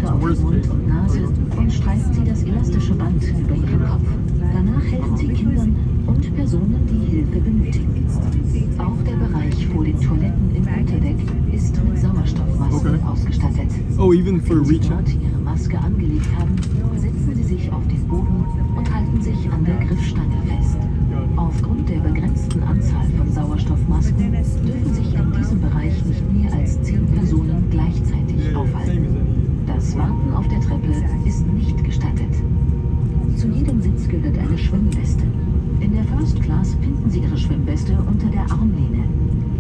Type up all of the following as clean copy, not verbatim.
Maske auf Mund und Nase und streifen Sie das elastische Band über Ihren Kopf. Danach helfen Sie Kindern und Personen, die Hilfe benötigen. Auch der Bereich vor den Toiletten im Unterdeck ist mit Sauerstoffmasken ausgestattet. Oh, even for Wenn Sie reaching. dort Ihre Maske angelegt haben, setzen Sie sich auf den Boden und halten sich an der Griffstange fest. Aufgrund der begrenzten Anzahl von Sauerstoffmasken dürfen sich in diesem Bereich nicht mehr als 10 Personen gleichzeitig aufhalten. Das Warten auf der Treppe ist nicht gestattet. Zu jedem Sitz gehört eine Schwimmweste. In der First Class finden Sie Ihre Schwimmweste unter der Armlehne.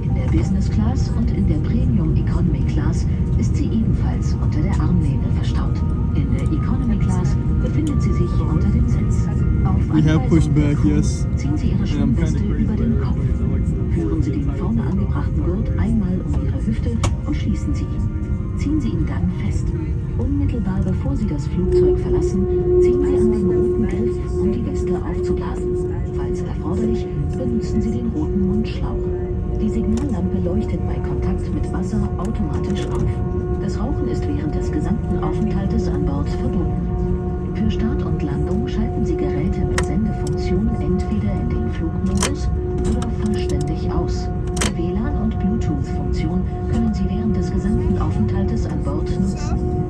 In der Business Class und in der Premium Economy Class ist sie ebenfalls unter der Armlehne verstaut. In der Economy Class befindet sie sich unter dem Sitz. Auf We have Anweisung pushback, der Crew yes. ziehen Sie Ihre And I'm Schwimmweste kinda über den crazy. Kopf. Führen Sie den vorne angebrachten Gurt einmal um Ihre Hüfte und schließen Sie ihn. Ziehen Sie ihn dann fest. Unmittelbar bevor Sie das Flugzeug verlassen, ziehen Sie an den roten Griff, um die Weste aufzublasen. Falls erforderlich, benutzen Sie den roten Mundschlauch. Die Signallampe leuchtet bei Kontakt mit Wasser automatisch auf. Das Rauchen ist während des gesamten Aufenthaltes an Bord verboten. Für Start und Landung schalten Sie Geräte mit Sendefunktion entweder in den Flugmodus oder vollständig aus. Die WLAN- und Bluetooth-Funktion können Sie während des gesamten Aufenthaltes an Bord nutzen.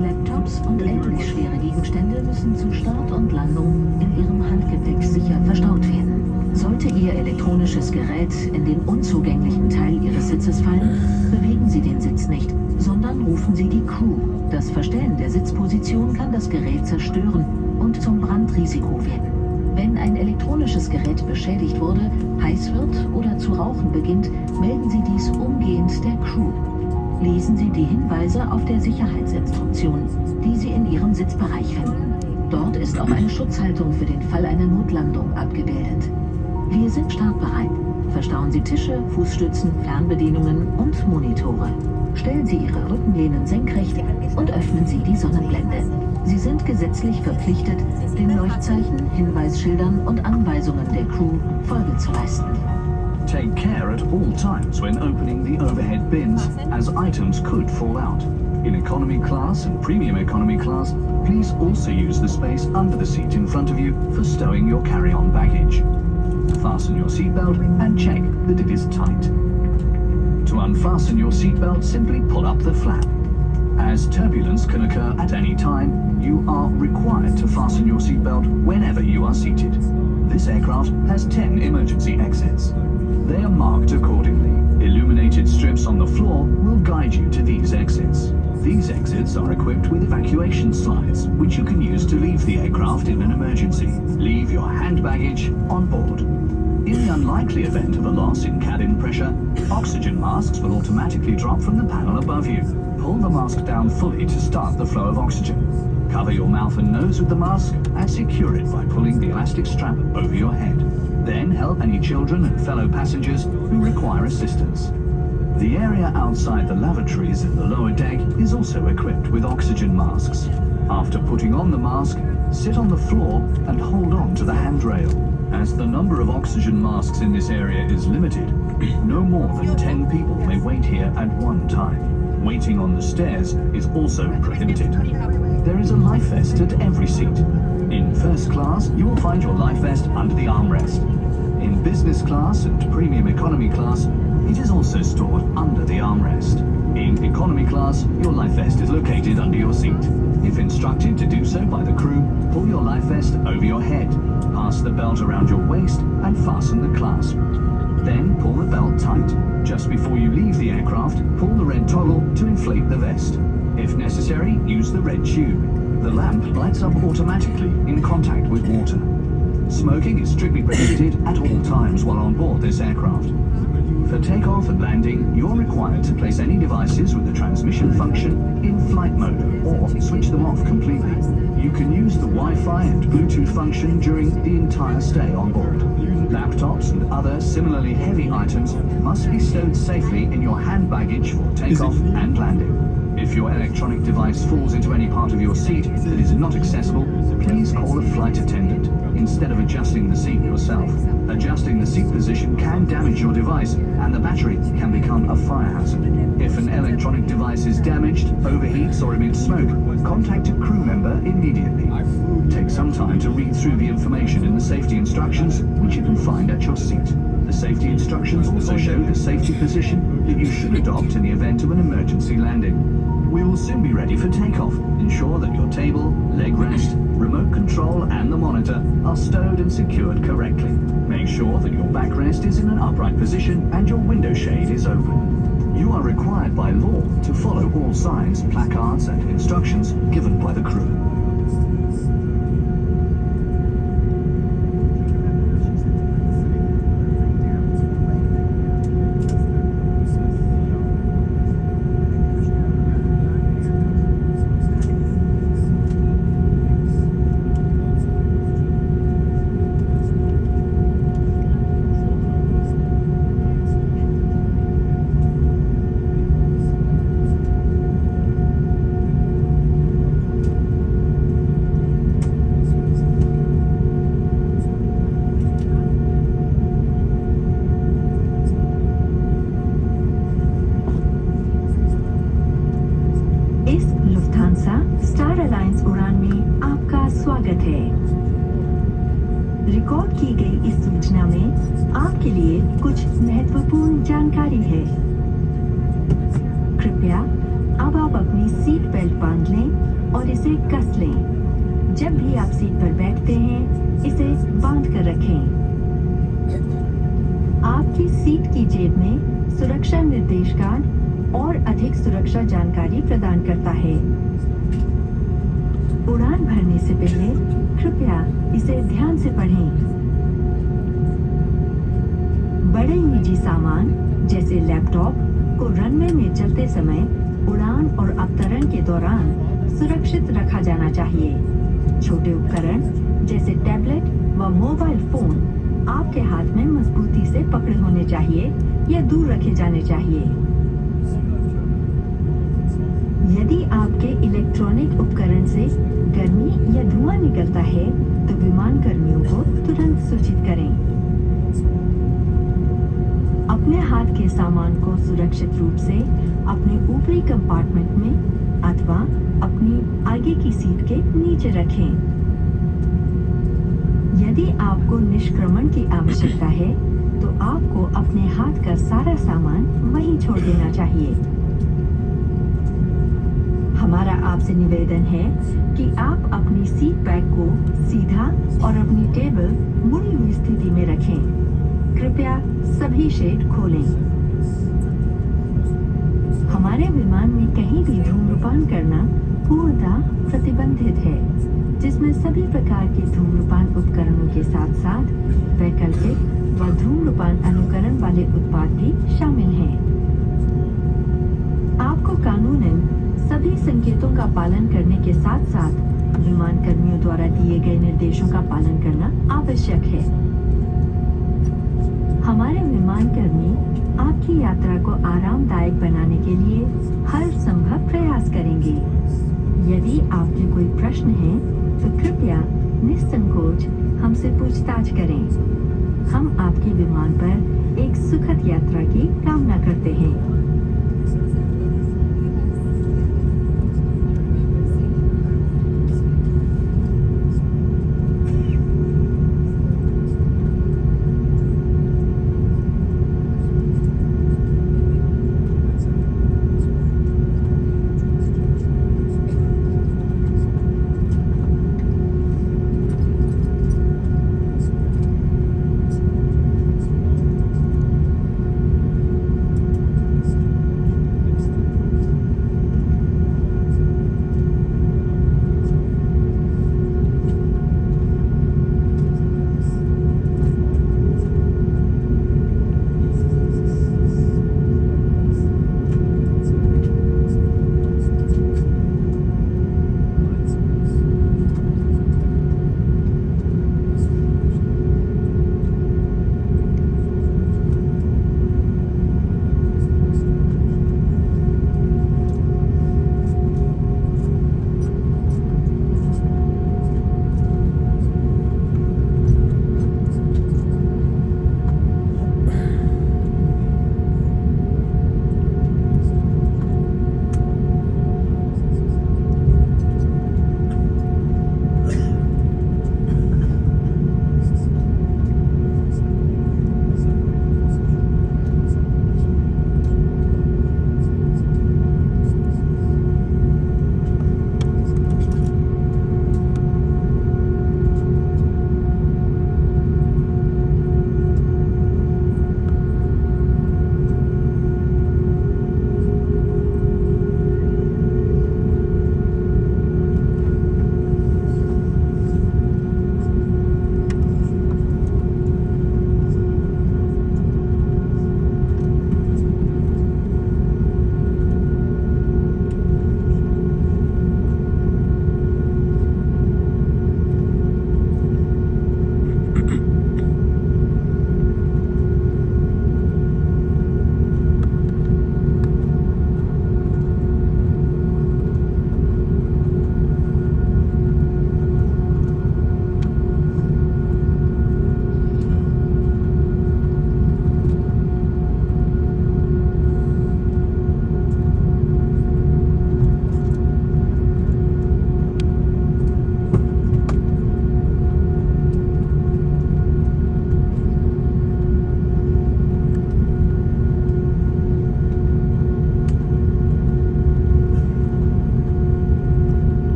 Laptops und ähnlich schwere Gegenstände müssen zu Start und Landung in Ihrem Handgepäck sicher verstaut werden. Sollte Ihr elektronisches Gerät in den unzugänglichen Teil Ihres Sitzes fallen, bewegen Sie den Sitz nicht, sondern rufen Sie die Crew. Das Verstellen der Sitzposition kann das Gerät zerstören und zum Brandrisiko werden. Wenn ein elektronisches Gerät beschädigt wurde, heiß wird oder zu rauchen beginnt, melden Sie dies umgehend der Crew. Lesen Sie die Hinweise auf der Sicherheitsinstruktion, die Sie in Ihrem Sitzbereich finden. Dort ist auch eine Schutzhaltung für den Fall einer Notlandung abgebildet. Wir sind startbereit. Verstauen Sie Tische, Fußstützen, Fernbedienungen und Monitore. Stellen Sie Ihre Rückenlehnen senkrecht und öffnen Sie die Sonnenblende. Sie sind gesetzlich verpflichtet, den Leuchtzeichen, Hinweisschildern und Anweisungen der Crew Folge zu leisten. Take care at all times when opening the overhead bins, as items could fall out. In economy class and premium economy class, please also use the space under the seat in front of you for stowing your carry-on baggage. Fasten your seatbelt and check that it is tight. To unfasten your seatbelt, simply pull up the flap. As turbulence can occur at any time, you are required to fasten your seatbelt whenever you are seated. This aircraft has 10 emergency exits. They are marked accordingly. Illuminated strips on the floor will guide you to these exits. These exits are equipped with evacuation slides, which you can use to leave the aircraft in an emergency. Leave your hand baggage on board. In the unlikely event of a loss in cabin pressure, oxygen masks will automatically drop from the panel above you. Pull the mask down fully to start the flow of oxygen. Cover your mouth and nose with the mask and secure it by pulling the elastic strap over your head. Then help any children and fellow passengers who require assistance. The area outside the lavatories in the lower deck is also equipped with oxygen masks. After putting on the mask, sit on the floor and hold on to the handrail. As the number of oxygen masks in this area is limited, no more than 10 people may wait here at one time. Waiting on the stairs is also prohibited. There is a life vest at every seat. In first class, you will find your life vest under the armrest. In business class and premium economy class, it is also stored under the armrest. In economy class, your life vest is located under your seat. If instructed to do so by the crew, pull your life vest over your head, pass the belt around your waist and fasten the clasp. Then pull the belt tight. Just before you leave the aircraft, pull the red toggle to inflate the vest. If necessary, use the red tube. The lamp lights up automatically in contact with water. Smoking is strictly prohibited at all times while on board this aircraft. For takeoff and landing, you're required to place any devices with the transmission function in flight mode or switch them off completely. You can use the Wi-Fi and Bluetooth function during the entire stay on board. Laptops and other similarly heavy items must be stowed safely in your hand baggage for takeoff and landing. If your electronic device falls into any part of your seat that is not accessible, please call a flight attendant. instead of adjusting the seat yourself. Adjusting the seat position can damage your device and the battery can become a fire hazard. If an electronic device is damaged, overheats or emits smoke, contact a crew member immediately. Take some time to read through the information in the safety instructions, which you can find at your seat. The safety instructions also show the safety position that you should adopt in the event of an emergency landing. We will soon be ready for takeoff. Ensure that your table, leg rest, remote control and the monitor are stowed and secured correctly. Make sure that your backrest is in an upright position and your window shade is open. You are required by law to follow all signs, placards and instructions given by the crew. Star alliance उड़ान में आपका स्वागत है। Record की गई इस सूचना में आपके लिए कुछ महत्वपूर्ण जानकारी है। कृपया अब आप अपनी सीट बेल्ट बांध लें और इसे कस लें। जब भी आप सीट पर बैठते हैं, इसे बांध कर रखें। आपकी सीट की जेब में सुरक्षा निर्देशांक और अधिक सुरक्षा जानकारी प्रदान करता है। उड़ान भरने से पहले कृपया इसे ध्यान से पढ़ें। बड़े निजी सामान जैसे लैपटॉप को रनवे में चलते समय उड़ान और अवतरण के दौरान सुरक्षित रखा जाना चाहिए। छोटे उपकरण जैसे टैबलेट व मोबाइल फोन आपके हाथ में मजबूती से पकड़े होने चाहिए या दूर रखे जाने चाहिए। यदि आपके इलेक्ट्रॉनिक उपकरण से गर्मी या धुआं निकलता है तो विमान कर्मियों को तुरंत सूचित करें। अपने हाथ के सामान को सुरक्षित रूप से अपने ऊपरी कंपार्टमेंट में अथवा अपनी आगे की सीट के नीचे रखें। यदि आपको निष्क्रमण की आवश्यकता है तो आपको अपने हाथ का सारा सामान वहीं छोड़ देना चाहिए। हमारा आपसे निवेदन है कि आप अपनी सीट बैग को सीधा और अपनी टेबल मुड़ी हुई स्थिति में रखें। कृपया सभी शेड खोलें। हमारे विमान में कहीं भी धूम्रपान करना पूर्णतः प्रतिबंधित है, जिसमें सभी प्रकार के धूम्रपान उपकरणों के साथ साथ वैकल्पिक व धूम्रपान अनुकरण वाले उत्पाद भी शामिल हैं। आपको कानूनन सभी संकेतों का पालन करने के साथ साथ विमान कर्मियों द्वारा दिए गए निर्देशों का पालन करना आवश्यक है। हमारे विमान कर्मी आपकी यात्रा को आरामदायक बनाने के लिए हर संभव प्रयास करेंगे। यदि आपके कोई प्रश्न हैं, तो कृपया निसंकोच हमसे पूछताछ करें। हम आपके विमान पर एक सुखद यात्रा की कामना करते हैं।